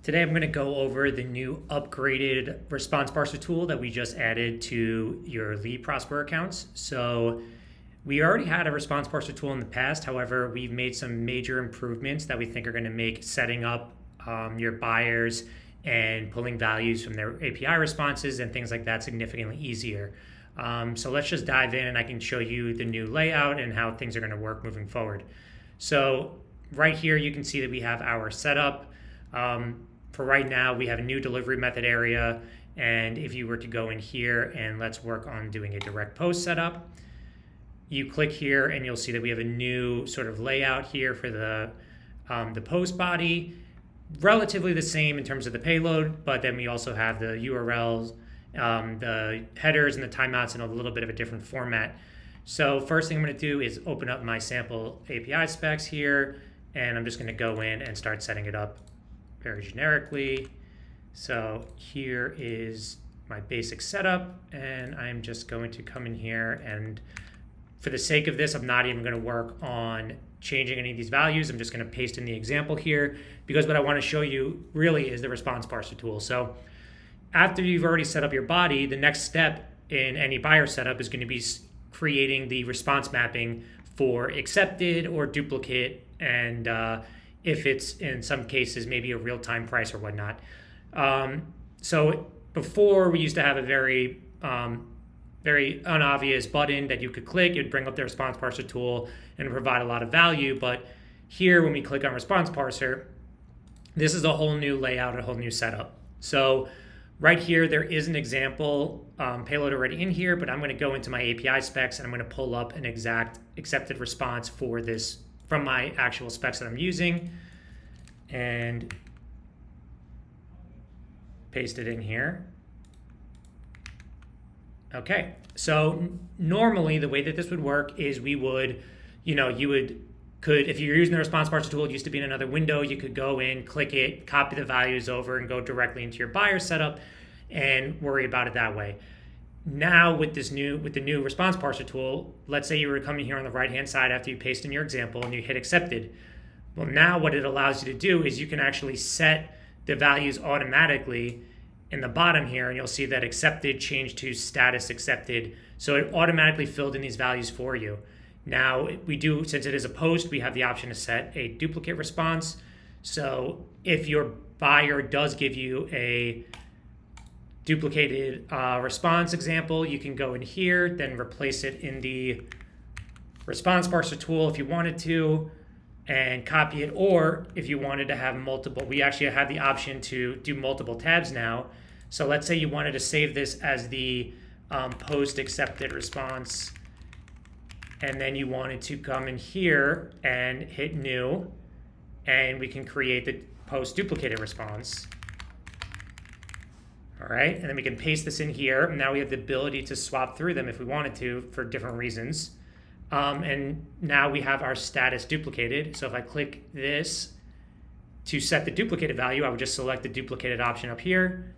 Today I'm going to go over the new upgraded Response Parser tool that we just added to your Lead Prosper accounts. So we already had a Response Parser tool in the past. However, we've made some major improvements that we think are going to make setting up your buyers and pulling values from their API responses and things like that significantly easier. So let's just dive in and I can show you the new layout and how things are going to work moving forward. So right here you can see that we have our setup. For right now, we have a new delivery method area. And if you were to go in here and let's work on doing a direct post setup, you click here and you'll see that we have a new sort of layout here for the post body. Relatively the same in terms of the payload, but then we also have the URLs, the headers and the timeouts in a little bit of a different format. So first thing I'm going to do is open up my sample API specs here, and I'm just going to go in and start setting it up very generically. So here is my basic setup, and I'm just going to come in here, and for the sake of this, I'm not even going to work on changing any of these values. I'm just going to paste in the example here because what I want to show you really is the Response Parser tool. So after you've already set up your body, the next step in any buyer setup is going to be creating the response mapping for accepted or duplicate, and if it's in some cases maybe a real-time price or whatnot. So before we used to have a very unobvious button that you could click. It would bring up the Response Parser tool and provide a lot of value. But here, when we click on Response Parser, this is a whole new layout, a whole new setup. So right here, there is an example payload already in here, but I'm going to go into my API specs and I'm going to pull up an exact accepted response for this from my actual specs that I'm using and paste it in here. Okay, so normally the way that this would work is we would, if you're using the Response Parser tool, it used to be in another window, you could go in, click it, copy the values over and go directly into your buyer setup and worry about it that way. Now with the new Response Parser tool, let's say you were coming here on the right-hand side after you paste in your example and you hit accepted. Well, now what it allows you to do is you can actually set the values automatically in the bottom here, and you'll see that accepted changed to status accepted. So it automatically filled in these values for you. Now since it is a post, we have the option to set a duplicate response. So if your buyer does give you a duplicated response example, you can go in here, then replace it in the Response Parser tool if you wanted to, and copy it, or if you wanted to have multiple, we actually have the option to do multiple tabs now. So let's say you wanted to save this as the post accepted response, and then you wanted to come in here and hit new, and we can create the post duplicated response. All right, and then we can paste this in here. Now we have the ability to swap through them if we wanted to for different reasons. And now we have our status duplicated. So if I click this to set the duplicated value, I would just select the duplicated option up here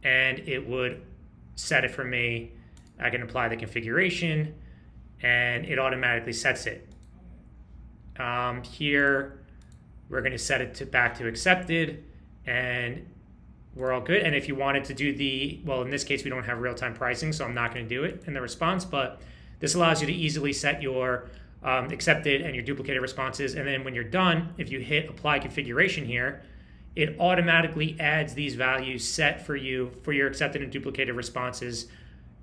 and it would set it for me. I can apply the configuration and it automatically sets it. Here, we're going to set it back to accepted and we're all good. And if you wanted to do in this case, we don't have real-time pricing, so I'm not going to do it in the response, but this allows you to easily set your accepted and your duplicated responses. And then when you're done, if you hit apply configuration here, it automatically adds these values set for you for your accepted and duplicated responses.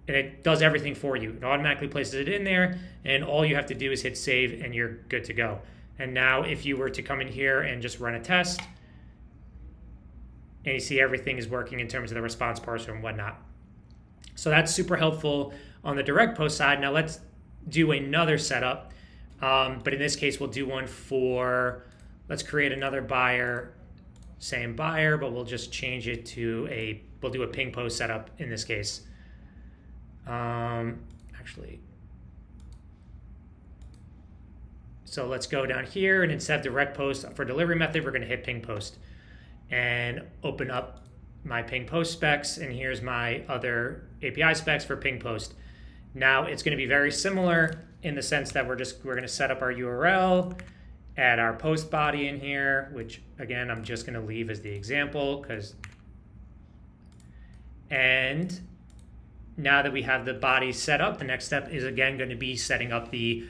And it does everything for you. It automatically places it in there, and all you have to do is hit save and you're good to go. And now if you were to come in here and just run a test, and you see everything is working in terms of the Response Parser and whatnot. So that's super helpful on the direct post side. Now let's do another setup. But in this case, we'll do one let's create another buyer, same buyer, but we'll just change it to we'll do a ping post setup in this case. So let's go down here, and instead of direct post for delivery method, we're going to hit ping post and open up my ping post specs, and here's my other API specs for ping post. Now it's going to be very similar in the sense that we're going to set up our URL add our post body in here, which again, I'm just gonna leave as the example and now that we have the body set up, the next step is again going to be setting up the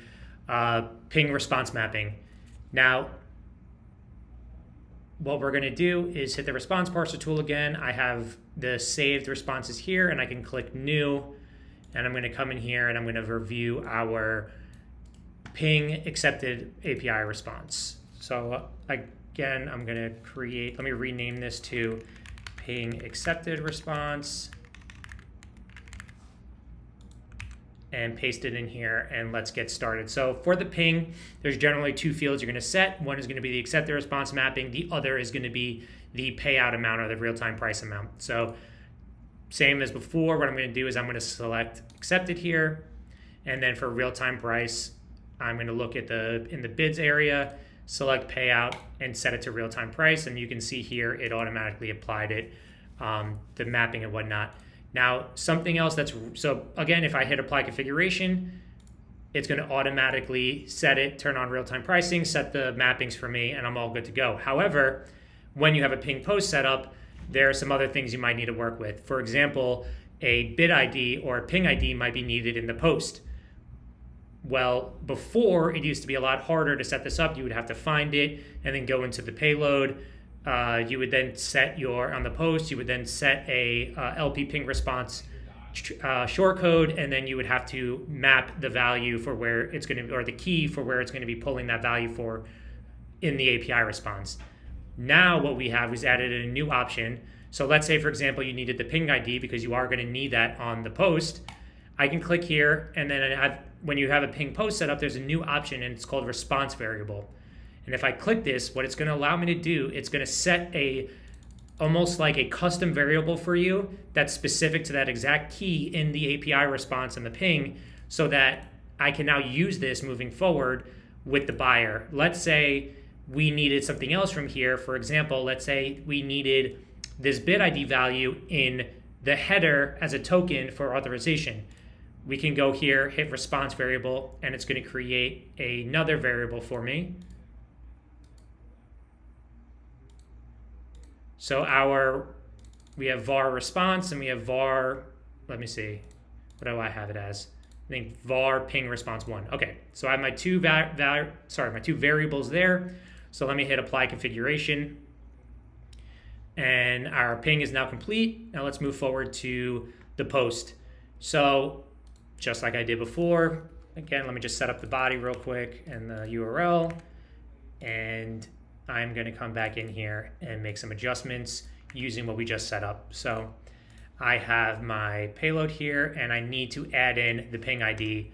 ping response mapping. Now, what we're going to do is hit the response parser tool again. I have the saved responses here, and I can click new, and I'm going to come in here and I'm going to review our ping accepted API response. So again, I'm going to let me rename this to ping accepted response and paste it in here, and let's get started. So for the ping, there's generally two fields you're going to set. One is going to be the accepted response mapping. The other is going to be the payout amount or the real-time price amount. So same as before, what I'm going to do is I'm going to select accepted here, and then for real-time price, I'm going to look at in the bids area, select payout, and set it to real-time price. And you can see here it automatically applied it, the mapping and whatnot. Now, something else so again, if I hit apply configuration, it's going to automatically set it, turn on real-time pricing, set the mappings for me, and I'm all good to go. However, when you have a ping post set up, there are some other things you might need to work with. For example, a bid ID or a ping ID might be needed in the post. Well, before, it used to be a lot harder to set this up. You would have to find it and then go into the payload. You would then set on the post, you would then set a LP ping response shortcode, and then you would have to map the value for where it's going to, or the key for where it's going to be pulling that value for in the API response. Now what we have is added a new option. So let's say, for example, you needed the ping ID because you are going to need that on the post. I can click here, and then when you have a ping post set up, there's a new option, and it's called response variable. And if I click this, what it's going to allow me to do, it's going to set almost like a custom variable for you that's specific to that exact key in the API response and the ping, so that I can now use this moving forward with the buyer. Let's say we needed something else from here. For example, let's say we needed this bid ID value in the header as a token for authorization. We can go here, hit response variable, and it's going to create another variable for me. So we have var response, and we have var, let me see, what do I have it as? I think var ping response 1. Okay, so I have my two variables there. So let me hit apply configuration, and our ping is now complete. Now let's move forward to the post. So just like I did before, again, let me just set up the body real quick and the URL, and I'm going to come back in here and make some adjustments using what we just set up. So I have my payload here, and I need to add in the ping ID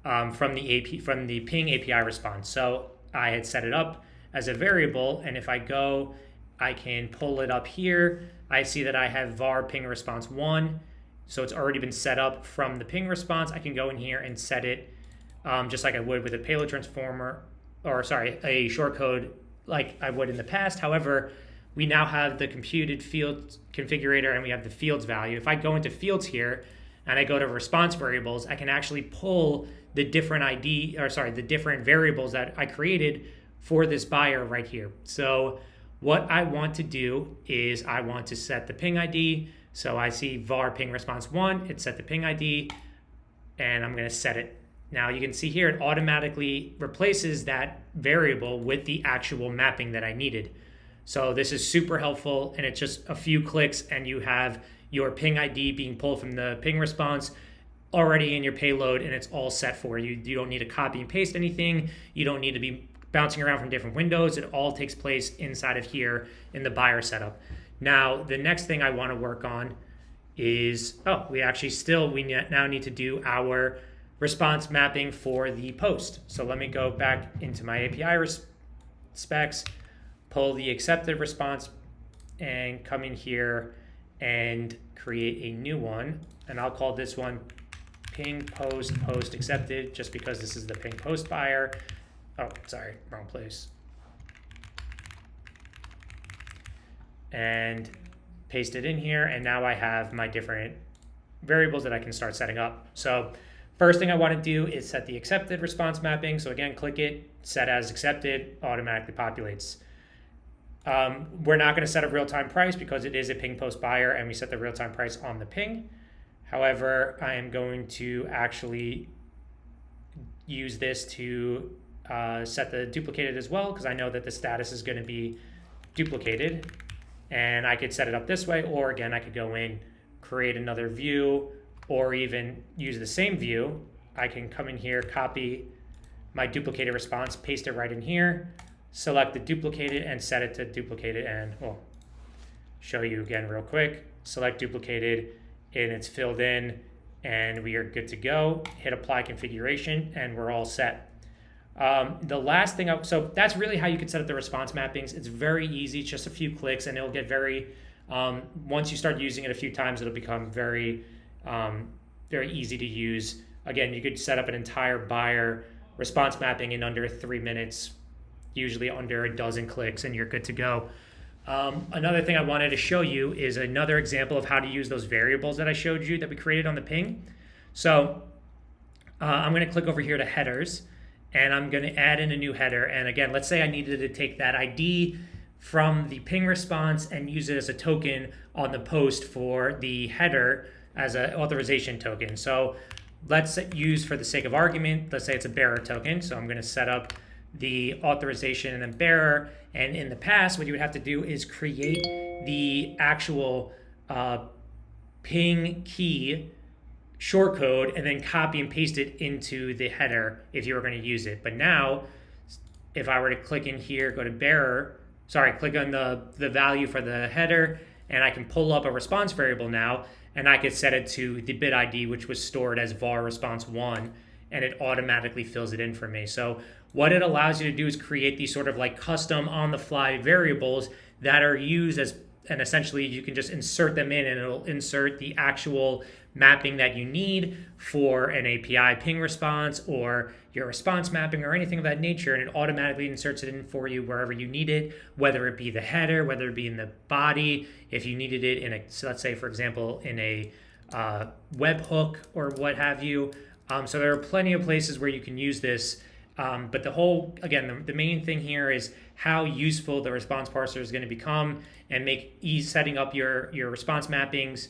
from the ping API response. So I had set it up as a variable, and if I go, I can pull it up here. I see that I have var ping response 1, so it's already been set up from the ping response. I can go in here and set it just like I would with a payload transformer, or sorry, a shortcode like I would in the past. However, we now have the computed field configurator, and we have the fields value. If I go into fields here and I go to response variables, I can actually pull the different the different variables that I created for this buyer right here. So what I want to do is I want to set the ping ID. So I see var ping response 1, it set the ping ID, and I'm going to set it. Now you can see here it automatically replaces that variable with the actual mapping that I needed. So this is super helpful, and it's just a few clicks and you have your ping ID being pulled from the ping response already in your payload, and it's all set for you. You don't need to copy and paste anything. You don't need to be bouncing around from different windows. It all takes place inside of here in the buyer setup. Now, the next thing I want to work on is, we now need to do our response mapping for the post. So let me go back into my API specs, pull the accepted response, and come in here and create a new one. And I'll call this one ping post accepted, just because this is the ping post buyer. Oh, sorry, wrong place. And paste it in here, and now I have my different variables that I can start setting up. So First thing I want to do is set the accepted response mapping. So again, click it, set as accepted, automatically populates. We're not going to set a real-time price because it is a ping post buyer and we set the real-time price on the ping. However, I am going to actually use this to set the duplicated as well, because I know that the status is going to be duplicated. And I could set it up this way, or again, I could go in, create another view, or even use the same view. I can come in here, copy my duplicated response, paste it right in here, select the duplicated and set it to duplicated, and we'll show you again real quick. Select duplicated and it's filled in and we are good to go. Hit apply configuration and we're all set. The last thing, so that's really how you can set up the response mappings. It's very easy, it's just a few clicks and it'll get very, once you start using it a few times, it'll become very easy to use. Again, you could set up an entire buyer response mapping in under 3 minutes, usually under a dozen clicks, and you're good to go. Another thing I wanted to show you is another example of how to use those variables that I showed you that we created on the ping. So I'm going to click over here to headers, and I'm going to add in a new header. And again, let's say I needed to take that ID from the ping response and use it as a token on the post for the header as an authorization token. So let's use, for the sake of argument, let's say it's a bearer token. So I'm going to set up the authorization and then bearer. And in the past, what you would have to do is create the actual ping key shortcode and then copy and paste it into the header if you were going to use it. But now, if I were to click in here, go to bearer, click on the value for the header, and I can pull up a response variable now, and I could set it to the bit ID, which was stored as var response 1, and it automatically fills it in for me. So what it allows you to do is create these sort of like custom on-the-fly variables that are used as, and essentially you can just insert them in and it'll insert the actual mapping that you need for an API ping response or your response mapping or anything of that nature, and it automatically inserts it in for you wherever you need it, whether it be the header, whether it be in the body, if you needed it in a, so let's say for example, in a webhook or what have you. So there are plenty of places where you can use this. But the whole, again, the main thing here is how useful the response parser is going to become and make setting up your response mappings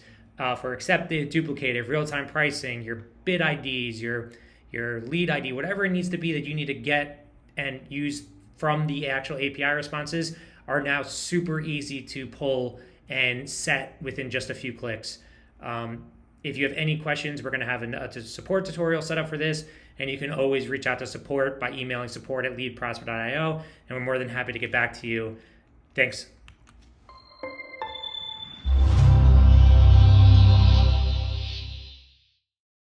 for accepted, duplicated, real-time pricing, your bid IDs, your lead ID, whatever it needs to be that you need to get and use from the actual API responses are now super easy to pull and set within just a few clicks. If you have any questions, we're going to have a support tutorial set up for this, and you can always reach out to support by emailing support@leadprosper.io, and we're more than happy to get back to you. Thanks.